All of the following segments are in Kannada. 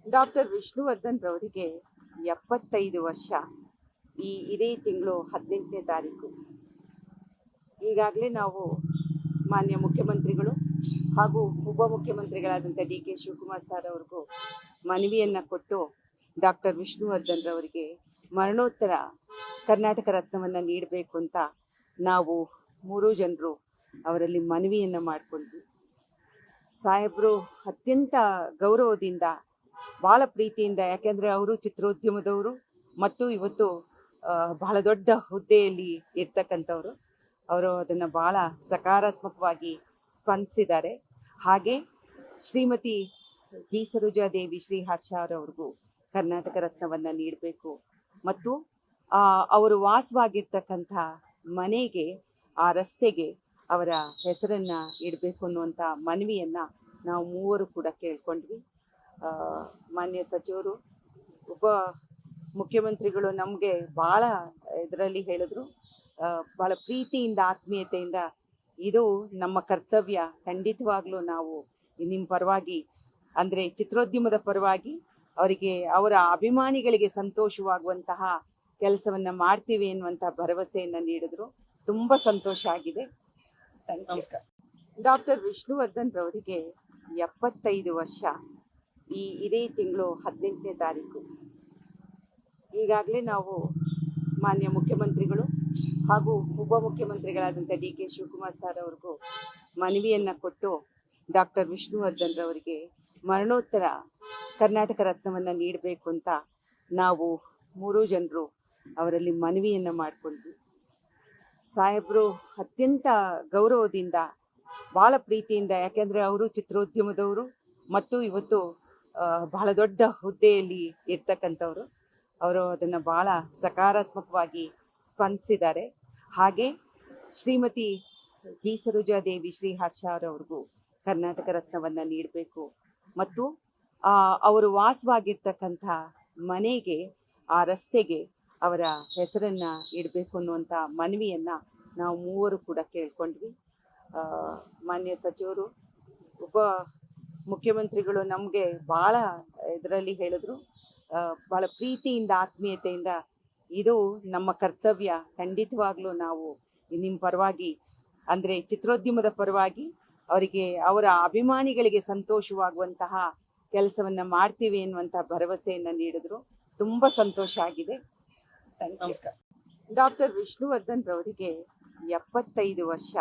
ಡಾಕ್ಟರ್ ವಿಷ್ಣುವರ್ಧನ್ ರವರಿಗೆ 75 ವರ್ಷ. ಇದೇ ತಿಂಗಳು 18ನೇ ತಾರೀಕು. ಈಗಾಗಲೇ ನಾವು ಮಾನ್ಯ ಮುಖ್ಯಮಂತ್ರಿಗಳು ಹಾಗೂ ಉಪಮುಖ್ಯಮಂತ್ರಿಗಳಾದಂಥ ಡಿ.ಕೆ. ಶಿವಕುಮಾರ್ ಸರ್ ಅವ್ರಿಗೂ ಮನವಿಯನ್ನು ಕೊಟ್ಟು ಡಾಕ್ಟರ್ ವಿಷ್ಣುವರ್ಧನ್ ರವರಿಗೆ ಮರಣೋತ್ತರ ಕರ್ನಾಟಕ ರತ್ನವನ್ನು ನೀಡಬೇಕು ಅಂತ ನಾವು 3 ಜನರು ಅವರಲ್ಲಿ ಮನವಿಯನ್ನು ಮಾಡಿಕೊಂಡ್ವಿ. ಸಾಹೇಬರು ಅತ್ಯಂತ ಗೌರವದಿಂದ, ಭಾಳ ಪ್ರೀತಿಯಿಂದ, ಯಾಕೆಂದರೆ ಅವರು ಚಿತ್ರೋದ್ಯಮದವರು ಮತ್ತು ಇವತ್ತು ಬಹಳ ದೊಡ್ಡ ಹುದ್ದೆಯಲ್ಲಿ ಇರ್ತಕ್ಕಂಥವ್ರು. ಅವರು ಅದನ್ನು ಭಾಳ ಸಕಾರಾತ್ಮಕವಾಗಿ ಸ್ಪಂದಿಸಿದ್ದಾರೆ. ಹಾಗೆ ಶ್ರೀಮತಿ ಬಿ ಸರೋಜಾದೇವಿ ಶ್ರೀ ಹರ್ಷ ಅವರವ್ರಿಗೂ ಕರ್ನಾಟಕ ರತ್ನವನ್ನು ನೀಡಬೇಕು ಮತ್ತು ಅವರು ವಾಸವಾಗಿರ್ತಕ್ಕಂಥ ಮನೆಗೆ, ಆ ರಸ್ತೆಗೆ ಅವರ ಹೆಸರನ್ನು ಇಡಬೇಕು ಅನ್ನುವಂಥ ಮನವಿಯನ್ನು ನಾವು 3 ಕೂಡ ಕೇಳ್ಕೊಂಡ್ವಿ. ಮಾನ್ಯ ಸಚಿವರು, ಉಪ ಮುಖ್ಯಮಂತ್ರಿಗಳು ನಮಗೆ ಭಾಳ ಇದರಲ್ಲಿ ಹೇಳಿದ್ರು, ಭಾಳ ಪ್ರೀತಿಯಿಂದ, ಆತ್ಮೀಯತೆಯಿಂದ ಇದು ನಮ್ಮ ಕರ್ತವ್ಯ, ಖಂಡಿತವಾಗ್ಲೂ ನಾವು ನಿಮ್ಮ ಪರವಾಗಿ, ಅಂದರೆ ಚಿತ್ರೋದ್ಯಮದ ಪರವಾಗಿ ಅವರಿಗೆ, ಅವರ ಅಭಿಮಾನಿಗಳಿಗೆ ಸಂತೋಷವಾಗುವಂತಹ ಕೆಲಸವನ್ನು ಮಾಡ್ತೀವಿ ಎನ್ನುವಂಥ ಭರವಸೆಯನ್ನು ನೀಡಿದ್ರು. ತುಂಬ ಸಂತೋಷ ಆಗಿದೆ. ನಮಸ್ಕಾರ. ಡಾಕ್ಟರ್ ವಿಷ್ಣುವರ್ಧನ್ ರವರಿಗೆ 75 ವರ್ಷ. ಇದೇ ತಿಂಗಳು 18ನೇ ತಾರೀಕು. ಈಗಾಗಲೇ ನಾವು ಮಾನ್ಯ ಮುಖ್ಯಮಂತ್ರಿಗಳು ಹಾಗೂ ಉಪಮುಖ್ಯಮಂತ್ರಿಗಳಾದಂಥ ಡಿ.ಕೆ. ಶಿವಕುಮಾರ್ ಸರ್ ಅವ್ರಿಗೂ ಮನವಿಯನ್ನು ಕೊಟ್ಟು ಡಾಕ್ಟರ್ ವಿಷ್ಣುವರ್ಧನ್ ರವರಿಗೆ ಮರಣೋತ್ತರ ಕರ್ನಾಟಕ ರತ್ನವನ್ನು ನೀಡಬೇಕು ಅಂತ ನಾವು 3 ಜನರು ಅವರಲ್ಲಿ ಮನವಿಯನ್ನು ಮಾಡಿಕೊಂಡ್ವಿ. ಸಾಹೇಬರು ಅತ್ಯಂತ ಗೌರವದಿಂದ, ಭಾಳ ಪ್ರೀತಿಯಿಂದ, ಯಾಕೆಂದರೆ ಅವರು ಚಿತ್ರೋದ್ಯಮದವರು ಮತ್ತು ಇವತ್ತು ಬಹಳ ದೊಡ್ಡ ಹುದ್ದೆಯಲ್ಲಿ ಇರ್ತಕ್ಕಂಥವ್ರು. ಅವರು ಅದನ್ನು ಭಾಳ ಸಕಾರಾತ್ಮಕವಾಗಿ ಸ್ಪಂದಿಸಿದ್ದಾರೆ. ಹಾಗೆ ಶ್ರೀಮತಿ ಬಿ ಸರೋಜಾದೇವಿ ಶ್ರೀ ಹರ್ಷ ಅವರವ್ರಿಗೂ ಕರ್ನಾಟಕ ರತ್ನವನ್ನು ನೀಡಬೇಕು ಮತ್ತು ಅವರು ವಾಸವಾಗಿರ್ತಕ್ಕಂಥ ಮನೆಗೆ, ಆ ರಸ್ತೆಗೆ ಅವರ ಹೆಸರನ್ನು ಇಡಬೇಕು ಅನ್ನುವಂಥ ಮನವಿಯನ್ನು ನಾವು 3 ಕೂಡ ಕೇಳ್ಕೊಂಡ್ವಿ. ಮಾನ್ಯ ಸಚಿವರು, ಉಪ ಮುಖ್ಯಮಂತ್ರಿಗಳು ನಮಗೆ ಭಾಳ ಇದರಲ್ಲಿ ಹೇಳಿದ್ರು, ಭಾಳ ಪ್ರೀತಿಯಿಂದ, ಆತ್ಮೀಯತೆಯಿಂದ ಇದು ನಮ್ಮ ಕರ್ತವ್ಯ, ಖಂಡಿತವಾಗ್ಲೂ ನಾವು ನಿಮ್ಮ ಪರವಾಗಿ, ಅಂದರೆ ಚಿತ್ರೋದ್ಯಮದ ಪರವಾಗಿ ಅವರಿಗೆ, ಅವರ ಅಭಿಮಾನಿಗಳಿಗೆ ಸಂತೋಷವಾಗುವಂತಹ ಕೆಲಸವನ್ನು ಮಾಡ್ತೀವಿ ಎನ್ನುವಂಥ ಭರವಸೆಯನ್ನು ನೀಡಿದ್ರು. ತುಂಬ ಸಂತೋಷ ಆಗಿದೆ. ನಮಸ್ಕಾರ. ಡಾಕ್ಟರ್ ವಿಷ್ಣುವರ್ಧನ್ ರವರಿಗೆ 75 ವರ್ಷ.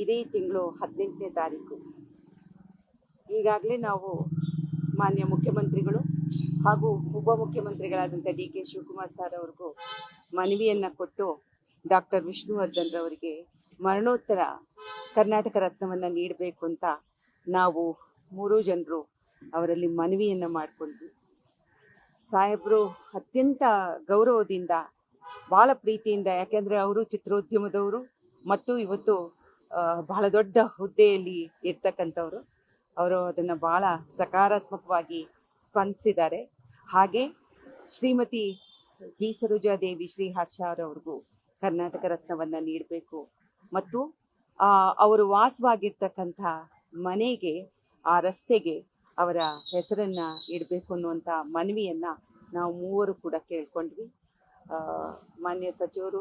ಇದೇ ತಿಂಗಳು 18ನೇ ತಾರೀಕು. ಈಗಾಗಲೇ ನಾವು ಮಾನ್ಯ ಮುಖ್ಯಮಂತ್ರಿಗಳು ಹಾಗೂ ಉಪಮುಖ್ಯಮಂತ್ರಿಗಳಾದಂಥ ಡಿ.ಕೆ. ಶಿವಕುಮಾರ್ ಸರ್ ಅವ್ರಿಗೂ ಮನವಿಯನ್ನು ಕೊಟ್ಟು ಡಾಕ್ಟರ್ ವಿಷ್ಣುವರ್ಧನ್ ರವರಿಗೆ ಮರಣೋತ್ತರ ಕರ್ನಾಟಕ ರತ್ನವನ್ನು ನೀಡಬೇಕು ಅಂತ ನಾವು 3 ಜನರು ಅವರಲ್ಲಿ ಮನವಿಯನ್ನು ಮಾಡಿಕೊಂಡ್ವಿ. ಸಾಹೇಬರು ಅತ್ಯಂತ ಗೌರವದಿಂದ, ಭಾಳ ಪ್ರೀತಿಯಿಂದ, ಯಾಕೆಂದರೆ ಅವರು ಚಿತ್ರೋದ್ಯಮದವರು ಮತ್ತು ಇವತ್ತು ಬಹಳ ದೊಡ್ಡ ಹುದ್ದೆಯಲ್ಲಿ ಇರ್ತಕ್ಕಂಥವ್ರು. ಅವರು ಅದನ್ನು ಭಾಳ ಸಕಾರಾತ್ಮಕವಾಗಿ ಸ್ಪಂದಿಸಿದ್ದಾರೆ. ಹಾಗೆ ಶ್ರೀಮತಿ ಬಿ ಸರೋಜಾದೇವಿ ಶ್ರೀ ಹರ್ಷ ಅವರವ್ರಿಗೂ ಕರ್ನಾಟಕ ರತ್ನವನ್ನು ನೀಡಬೇಕು ಮತ್ತು ಅವರು ವಾಸವಾಗಿರ್ತಕ್ಕಂಥ ಮನೆಗೆ, ಆ ರಸ್ತೆಗೆ ಅವರ ಹೆಸರನ್ನು ಇಡಬೇಕು ಅನ್ನುವಂಥ ಮನವಿಯನ್ನು ನಾವು 3 ಕೂಡ ಕೇಳ್ಕೊಂಡ್ವಿ. ಮಾನ್ಯ ಸಚಿವರು,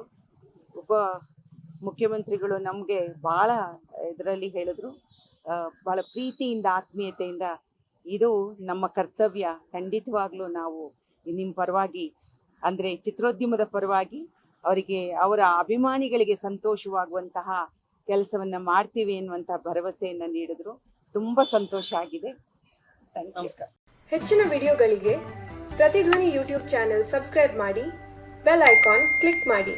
ಉಪ ಮುಖ್ಯಮಂತ್ರಿಗಳು ನಮಗೆ ಭಾಳ ಇದರಲ್ಲಿ ಹೇಳಿದ್ರು, ಭಾಳ ಪ್ರೀತಿಯಿಂದ, ಆತ್ಮೀಯತೆಯಿಂದ ಇದು ನಮ್ಮ ಕರ್ತವ್ಯ, ಖಂಡಿತವಾಗ್ಲೂ ನಾವು ನಿಮ್ಮ ಪರವಾಗಿ, ಅಂದರೆ ಚಿತ್ರೋದ್ಯಮದ ಪರವಾಗಿ ಅವರಿಗೆ, ಅವರ ಅಭಿಮಾನಿಗಳಿಗೆ ಸಂತೋಷವಾಗುವಂತಹ ಕೆಲಸವನ್ನು ಮಾಡ್ತೀವಿ ಎನ್ನುವಂಥ ಭರವಸೆಯನ್ನು ನೀಡಿದ್ರು. ತುಂಬ ಸಂತೋಷ ಆಗಿದೆ. ನಮಸ್ಕಾರ. ಹೆಚ್ಚಿನ ವಿಡಿಯೋಗಳಿಗೆ ಪ್ರತಿಧ್ವನಿ ಯೂಟ್ಯೂಬ್ ಚಾನೆಲ್ ಸಬ್ಸ್ಕ್ರೈಬ್ ಮಾಡಿ, ಬೆಲ್ ಐಕಾನ್ ಕ್ಲಿಕ್ ಮಾಡಿ.